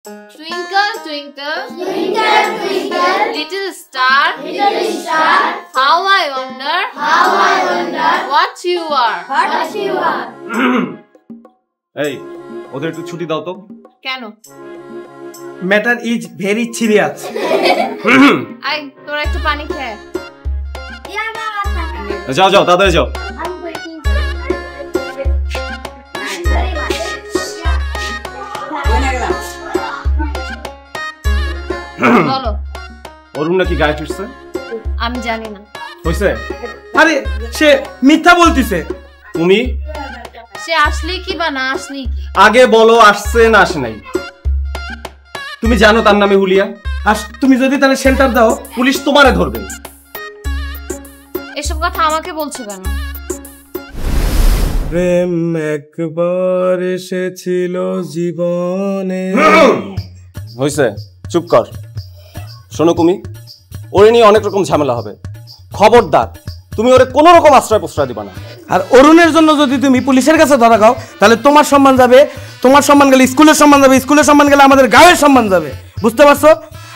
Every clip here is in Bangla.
Twinkle, twinkle, twinkle, twinkle, little star, how I wonder, what you are. এই ওদের একটু ছুটি দাও তো। কেন? Matter is very serious. I তোরা একটু পানি খেয়ে। যাও যাও তাড়াতাড়ি যাও। বলো। অরুণ নাকি গায়ে ফিরছে? আমি জানি না। হইছে? আরে সে মিথ্যা বলতিছে। তুমি সে আসলে কি বা না আসলে কি? আগে বলো আসছে না আসে নাই। তুমি জানো তার নামে হুলিয়া? আর তুমি যদি তাহলে সেন্টার দাও পুলিশ তোমারে ধরবে। এসব কথা আমাকে বলছো কেন? প্রেম একবার এসেছিল জীবনে। হইছে, চুপ কর। শোনো কুমি, ওরে নিয়ে অনেক রকম ঝামেলা হবে। খবরদার তুমি ওরে কোনো রকম আশ্রয় প্রশ্রয় দিবা না। আর অরুণের জন্য যদি তুমি পুলিশের কাছে ধরা খাও তাহলে তোমার সম্মান যাবে, তোমার সম্মান গেলে স্কুলের সম্মান যাবে, স্কুলের সম্মান গেলে আমাদের গাঁয়ের সম্মান যাবে। বুঝতে পারছো?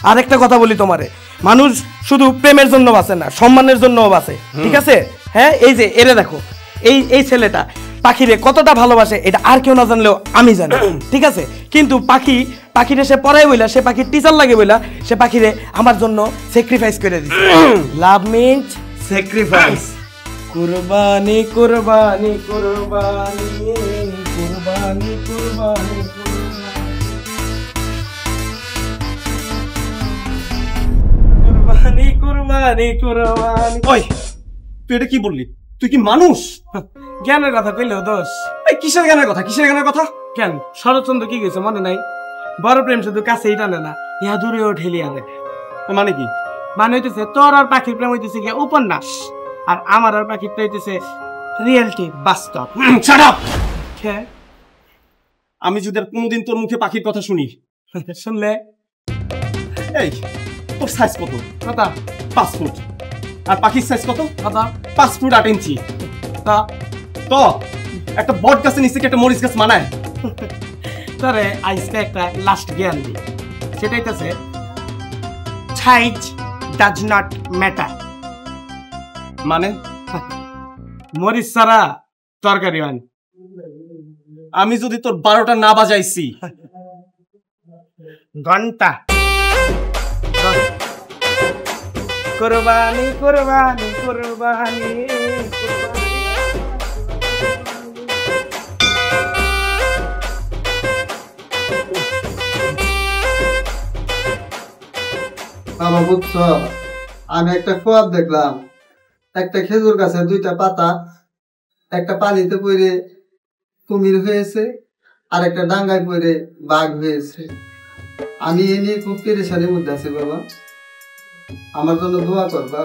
আর একটা কথা বলি তোমারে, মানুষ শুধু প্রেমের জন্য বাঁচে না, সম্মানের জন্যও বাঁচে। ঠিক আছে? হ্যাঁ, এই যে এরে দেখো, এই ছেলেটা পাখিরে কতটা ভালোবাসে এটা আর কেউ না জানলেও আমি জানি। ঠিক আছে? কিন্তু পাখিরে সে পড়াই বইলা, সে পাখির টিচার লাগে বইলা, সে পাখিরে আমার জন্য স্যাক্রিফাইস করে দিছে। লাভ মিন্স স্যাক্রিফাইস। কুরবানি কুরবানি কুরবানি কুরবানি কুরবানি কুরবানি কুরবানি কুরবানি। ওই তুই এটা কি বললি? তুই কি মানুষ? জ্ঞানের কথা কইলেও দোষ। এই কিসের গানের কথা? কিসের গানের কথা? কেন শরৎচন্দ্র কি গেছে মনে নাই? বড় প্রেম শুধু কাছেই টানে না, ইহা দূরেও ঠেলি আনে। মানে কি? মানে হইতেছে তোর আর পাখির প্রেম হইতেছে গিয়া উপন্যাস, আর আমার আর পাখির প্রেম হইতেছে রিয়েলিটি, বাস্তব। Shut up! আমি যদি আর কোনোদিন তোর মুখে পাখির কথা শুনি, শুনলে এই তোর সাইজ কত? কথা 5 ফুট। আর পাখির সাইজ কত? কথা 5 ফুট 8 ইঞ্চি। তা তো একটা বট গাছের নিচে কি একটা মরিচ গাছ মানায়? তোরে আজকে একটা লাস্ট জ্ঞান দিই, সেটা হইতেছে সাইজ ডাজ নট ম্যাটার। মানে মরিচ ছাড়া তরকারি হয়। আমি যদি তোর 12টা না বাজাইছি, ঘন্টা কুরবানি কুরবানি কুরবানি। বাবা বুঝছো, আমি একটা খোয়াব দেখলাম। একটা খেজুর গাছে 2টা পাতা, একটা পানিতে পড়ে কুমির হয়েছে, আর একটা ডাঙ্গায় পড়ে বাঘ হয়েছে। আমি এ নিয়ে খুব পেরেশানির মধ্যে আছি বাবা, আমার জন্য দোয়া করবা।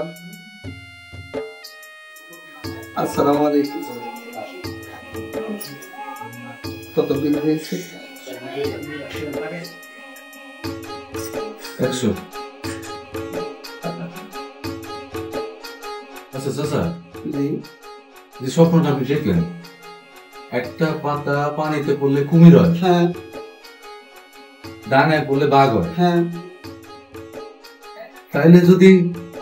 আসসালামু আলাইকুম। কতদিন হয়েছে? 100। আচ্ছা চাচা, যে স্বপ্নটা আপনি দেখলেন, একটা পাতা পানিতে পড়লে কুমির হয়, হ্যাঁ, ডাঙায় পড়লে বাঘ হয়। হ্যাঁ, তাইলে যদি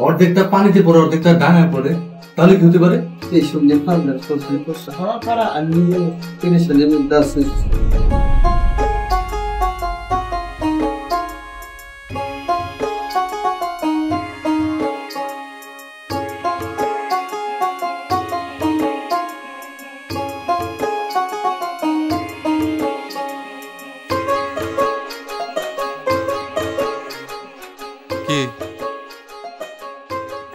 অর্ধেকটা পানিতে পড়ে অর্ধেকটা ডাঙায় পড়ে, তাহলে কি হতে পারে? এই সঙ্গে ভাবনার করছে হওয়া পারা, আমি পেরেশানির মধ্যে আছি।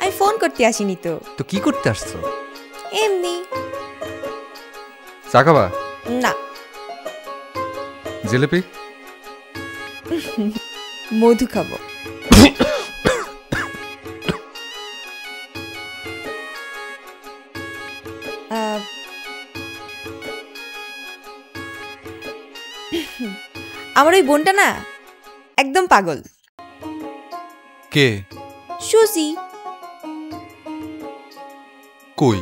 আমি ফোন করতে আসিনি তো। তো কি করতে আসছো? এমনি। চা খাবা? না। জিলিপি? মধু খাবো। আমার ওই বোনটা না একদম পাগল। কে? সুজি। কই?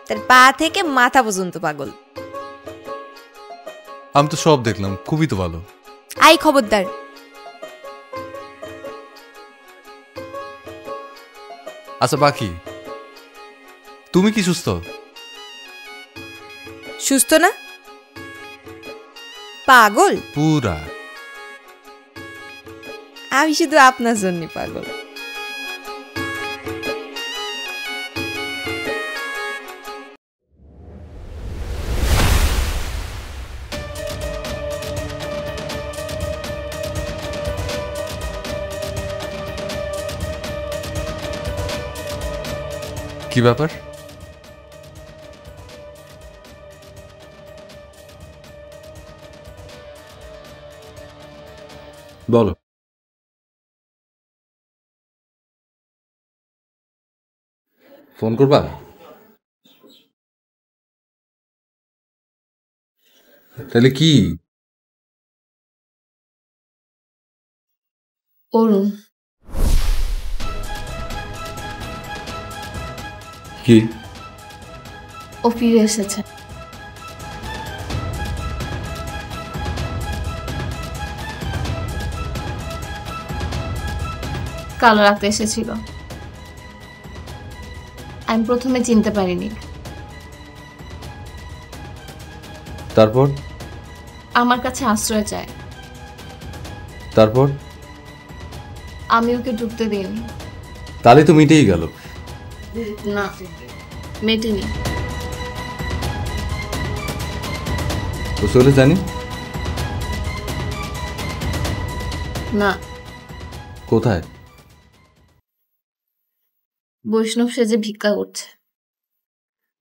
তার পা থেকে মাথা পর্যন্ত পাগল। আমি তো সব দেখলাম, খুবই তো ভালো। আই খবরদার। আচ্ছা বাকি তুমি কি সুস্থ? সুস্থ না? পাগল? পুরা। আমি শুধু আপনার জন্য পাগল। কি ব্যাপার? বলো। ফোন করবা? তাহলে কি? অরুণ কি? ও ফিরে এসেছে। কাল রাতে এসেছিল। আমি প্রথমে চিনতে পারিনি। তারপর? আমার কাছে আশ্রয় চায়। তারপর? আমি ওকে ঢুকতে দিইনি। তাহলে তো মিটেই গেল। না, মেটেনি। তো চলে জানি না, কোথায়? বৈষ্ণব সেজে ভিক্ষা করছে।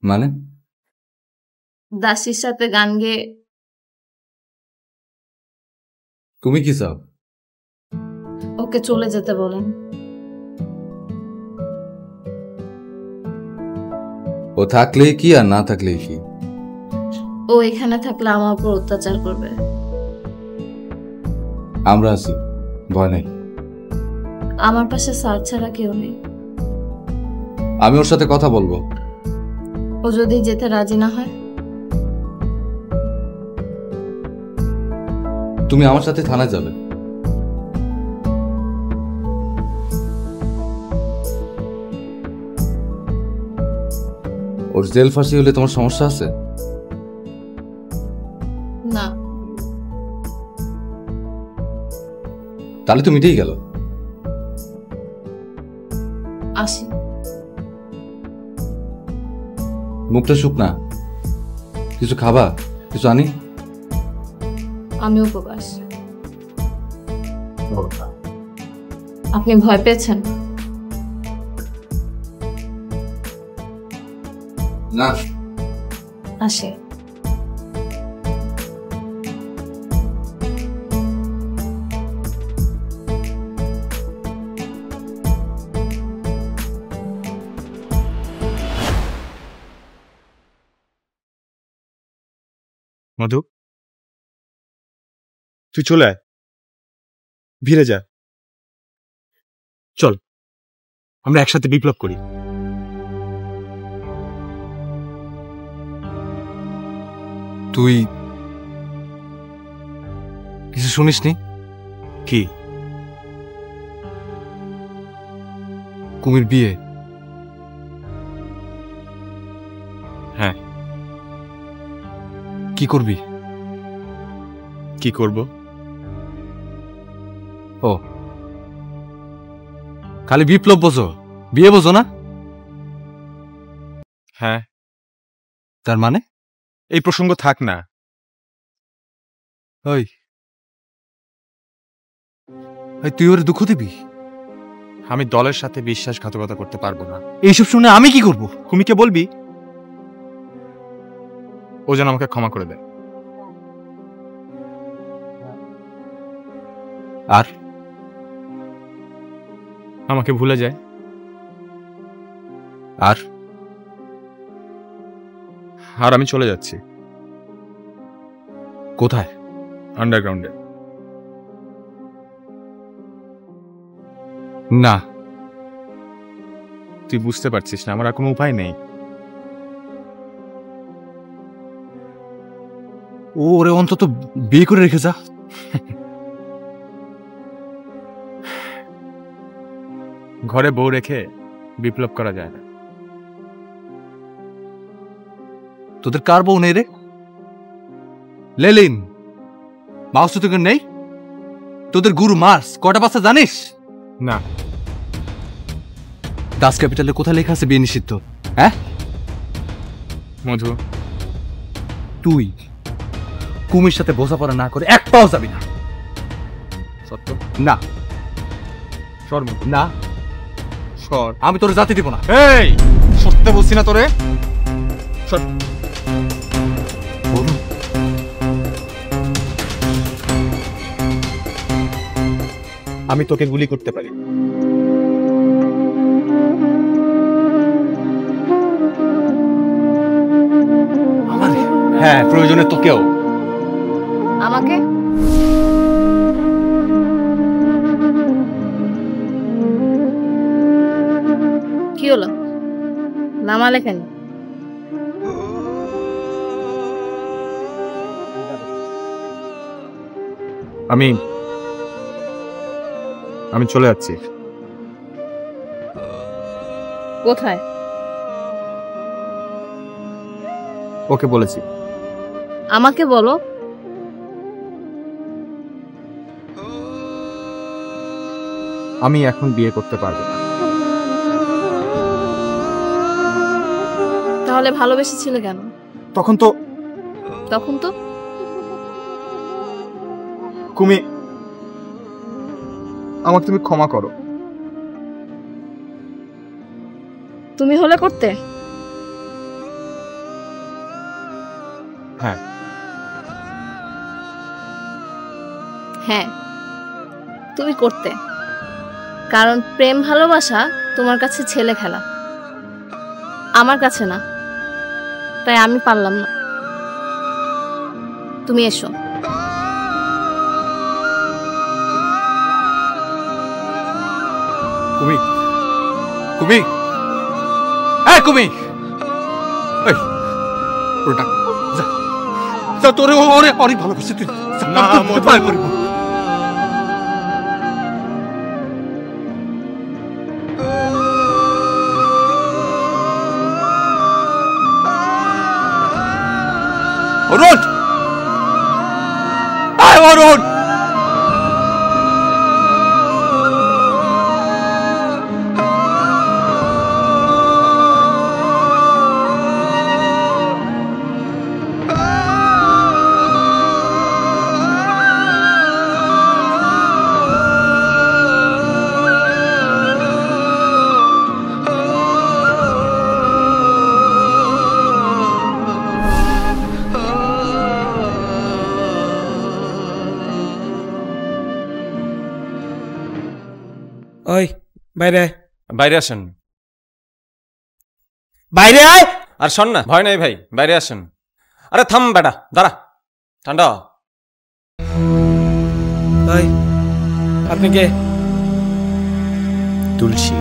মানে? দাসীর সাথে গান গেয়ে। তুমি কি চাও? ওকে চলে যেতে বলেন। ও থাকলেই কি আর না থাকলেই কি? ও এখানে থাকলে আমার উপর অত্যাচার করবে। আমরা আছি, ভয় নাই। আমার পাশে স্যার ছাড়া কেউ নেই। আমি ওর সাথে কথা বলবো। ও যদি যেতে রাজি না হয়? তুমি আমার সাথে থানায় যাবে। ওর জেল ফাঁসি হলে তোমার সমস্যা আছে? না। তাহলে তো মিটেই গেল। আসি। মুখটা শুকনা, কিছু খাবা? কিছু আনি? আমি উপবাস। আপনি ভয় পেয়েছেন? না। আসে। মধু, তুই চলে আয়, ভিড়ে যা। চল, আমরা একসাথে বিপ্লব করি। তুই কিছু শুনিসনি? কি? কুমির বিয়ে। হ্যাঁ। কি করবি? কি করব? ও, খালি বিপ্লব বোঝো, বিয়ে বোঝো না? হ্যাঁ। তার মানে? এই প্রসঙ্গ থাক না। ওই তুই ওর দুঃখ দিবি? আমি দলের সাথে বিশ্বাসঘাতকতা করতে পারবো না। এইসব শুনে আমি কি করব? কুমিকে বলবি ও যেন আমাকে ক্ষমা করে দেয়। আর আমাকে ভুলে যায়। আর আর আমি চলে যাচ্ছি। কোথায়? আন্ডারগ্রাউন্ডে। না, তুই বুঝতে পারছিস না, আমার আর কোনো উপায় নেই। ওরে অন্তত বিয়ে করে রেখে যা। ঘরে বউ রেখে বিপ্লব করা যায় না। তোদের কার বউ নেই রে? লেলিন মাউস তো তোকে নেই? তোদের গুরু মার্স কটা বাচ্চা জানিস? না। দাস ক্যাপিটালে কোথায় লেখা আছে বিয়ে নিষিদ্ধ? হ্যাঁ মধু, তুই কুমির সাথে বোঝাপড়া না করে এক পাও যাবি না। সত্য না সর মধু, না, সর। আমি তোর জাতি দিব না। এই সত্যি বলছি না তোরে, সর। বলুন আমি তোকে গুলি করতে পারি। আমারে? হ্যাঁ, প্রয়োজনে তোকেও। আমাকে? কি হলো, নামালে কেন? আমি চলে যাচ্ছি। কোথায়? ওকে বলেছি। আমাকে বলো। আমি এখন বিয়ে করতে পারবো না। তাহলে ভালোবেসেছিলে কেন? তখন তো কুমি, আমাকে তুমি ক্ষমা করো। তুমি হলে করতে? হ্যাঁ। হ্যাঁ, তুমি করতে, কারণ প্রেম ভালোবাসা তোমার কাছে ছেলে খেলা, আমার কাছে না। তাই আমি পারলাম না। তুমি এসো। কুমি, কুমি, এই কুমি, এই ওটা যা যা, তোরে ওরে অনেক ভালোবাসি তুই। না মধু, পায়ে পড়ব। অরুণ, আয় অরুণ। ওই বাইরে আয়, বাইরে আসেন। বাইরে আয়। আর শোন না, ভয় নাই ভাই, বাইরে আসেন। আরে থাম বেটা, দাঁড়া, ঠান্ডা। ওই আপনি কে? তুলসী।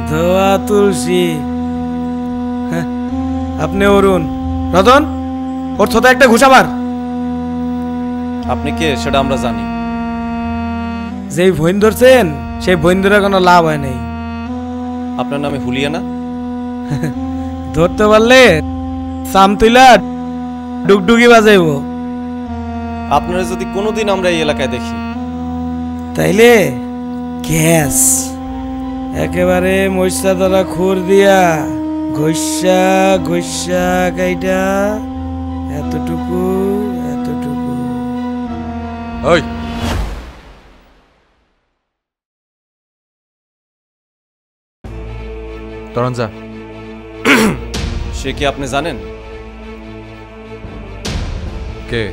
ধোয়া তুলসী। হ্যাঁ, আপনি অরুণ। রতন, ওর থোতা একটা ঘুষাবার। আপনি কে সেটা আমরা জানি। যেই ভইন ধরছেন সেই ভইন ধরে কোনো লাভ হয় নাই। আপনার নামে হুলিয়া না? ধরতে পারলে সাম তুইলা ডুগডুগি বাজাইব। আপনারা যদি কোনোদিন আমরা এই এলাকায় দেখি, তাইলে গ্যাস একেবারে মশলা ধরা খুর দিয়া ঘষা ঘষা কাইটা এতটুকু এতটুকু। ওই তরণ যা। সে কি আপনি জানেন? কে?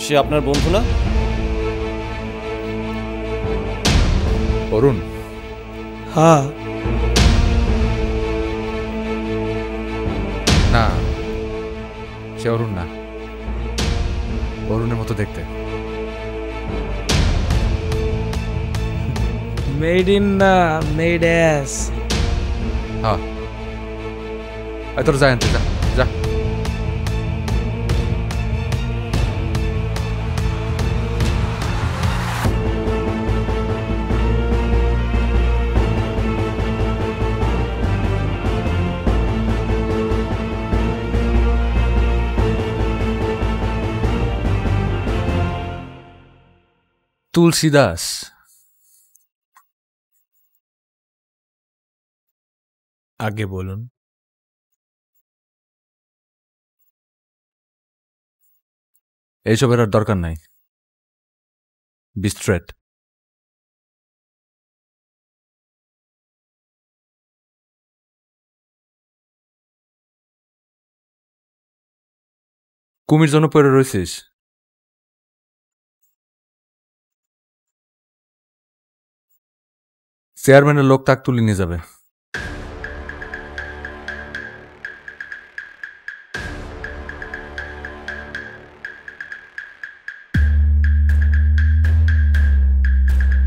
সে আপনার বন্ধু না? অরুণ? হ্যাঁ। না, সে অরুণ না। অরুণের মতো দেখতে। মেড ইন না, মেড অ্যাস। হ্যাঁ, তোর যা আনতে যা যা। তুলসী দাস, আগে বলুন। এইসবের আর দরকার নাই, বি স্ট্রেট। কুমির জন্য পড়ে রয়েছিস? চেয়ারম্যানের লোক তাক তুলে নিয়ে যাবে।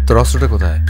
তোর অস্ত্রটা কোথায়?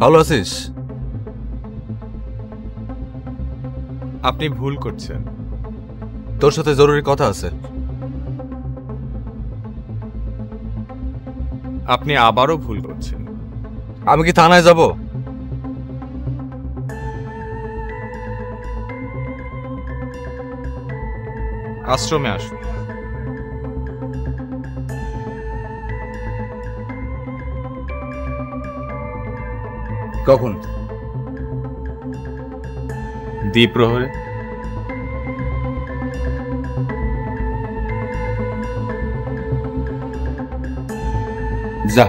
ভালো আছিস? আপনি ভুল করছেন। তোর সাথে জরুরি কথা আছে। আপনি আবারও ভুল করছেন। আমি কি থানায় যাব? আশ্রমে আসুন। কখন? দ্বিপ্রহরে। যা।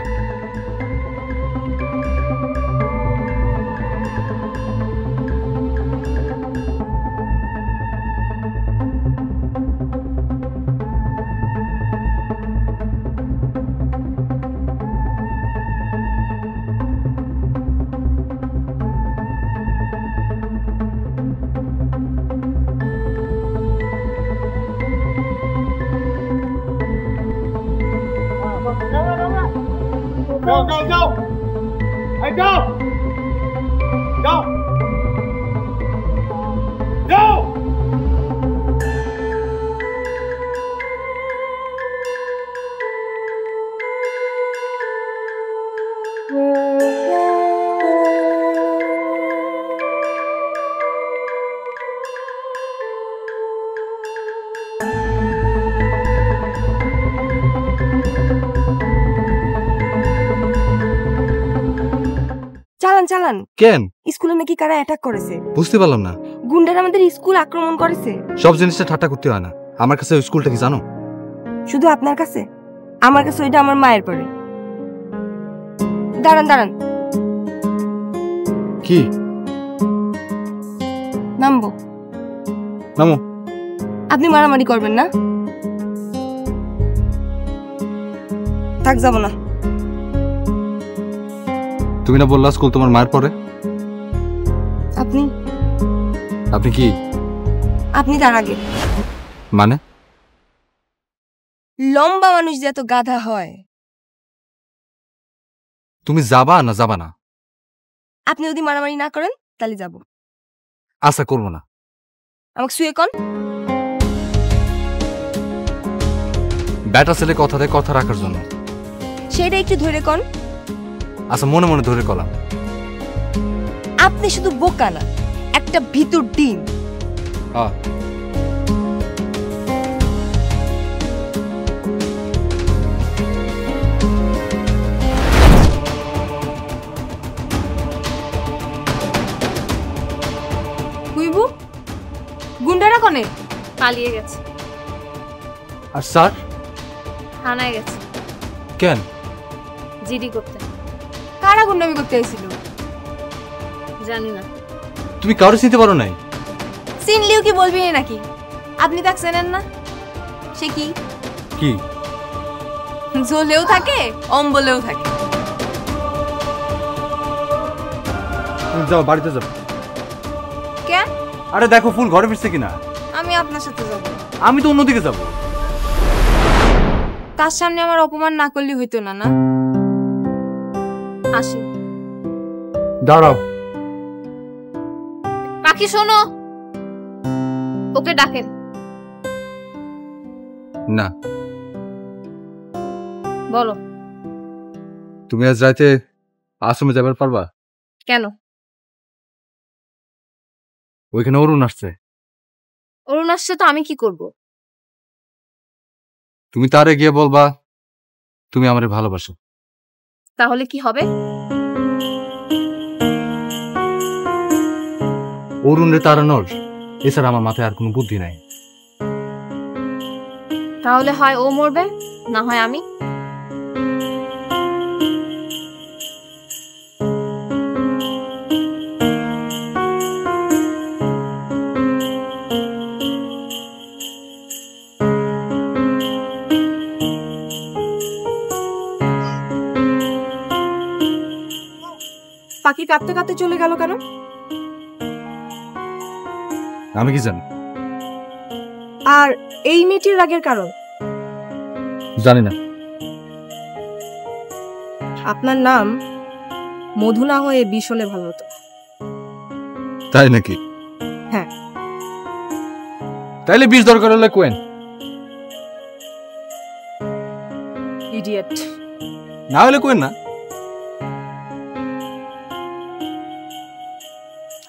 চালান চালান। কেন? স্কুলে নাকি কারা অ্যাটাক করেছে। বুঝতে পারলাম না। গুন্ডারা আমাদের স্কুল আক্রমণ করেছে। সব জিনিসটা ঠাট্টা করতে হয় না। আমার কাছে স্কুলটা কি জানো? শুধু আপনার কাছে? আমার কাছে ওইটা আমার মায়ের পরে। দাঁড়ান দাঁড়ান। কি? নামবো। নামো। আপনি মারামারি করবেন না? থাক, যাব না। তুমি না বললা স্কুল তোমার মায়ের পরে? আপনি আপনি কি? আপনি তার আগে। মানে? লম্বা মানুষ যে এত গাধা হয়। তুমি যাবা না যাবা না? আপনি যদি মারামারি না করেন তাহলে যাব। আশা করবো না। আমাকে শুয়ে কোন? ব্যাটা ছেলে কথা দেয় কথা রাখার জন্য। সেটা একটু ধরে কোন। আচ্ছা, মনে মনে ধরে কলাম। আপনি শুধু বোকা না, একটা ভিতর ডিম। হুইবু, গুন্ডারা কোনে? পালিয়ে গেছে। আর স্যার? থানায় গেছে। কেন? জিডি করতে। কারা গুন্ডামি করতে এসেছিল? জানি না। তুমি কাউরে চিনতে পারো নাই? চিনলিও কি বলবি নাকি? আপনি তাকে চেনেন না? সে কি কি জ্বলেও থাকে অম্বলেও থাকে। যাও বাড়িতে যাও। কে? আরে দেখো ফুল ঘরে ফিরছে কিনা। আমি আপনার সাথে যাব। আমি তো অন্যদিকে যাব। তার সামনে আমার অপমান না করলে হইতো না না? আসি। দাঁড়াও। পাখি শোনো, ওকে ডাকেন। না, বলো তুমি আজ রাতে আশ্রমে যাবার পারবা? কেন? ওইখানে অরুণ আসছে। অরুণ আসছে তো আমি কি করব? তুমি তারে গিয়ে বলবা তুমি আমারে ভালোবাসো। তাহলে কি হবে? অরুণরে তাড়ানোর এছাড়া আমার মাথায় আর কোনো বুদ্ধি নাই। তাহলে হয় ও মরবে, না হয় আমি। পাখি কাঁদতে কাঁদতে চলে গেল কেন? আমি কি জানি? আর এই মেয়েটির রাগের কারণ? জানি না। আপনার নাম মধু না হয়ে বিষ হলে ভালো হতো। তাই নাকি? হ্যাঁ। তাইলে বিষ দরকার হলে কোয়েন। ইডিয়েট। না হলে কোয়েন না।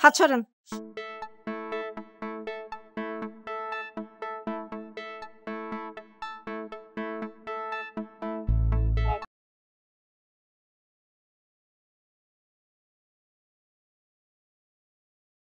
হাত ছাড়েন।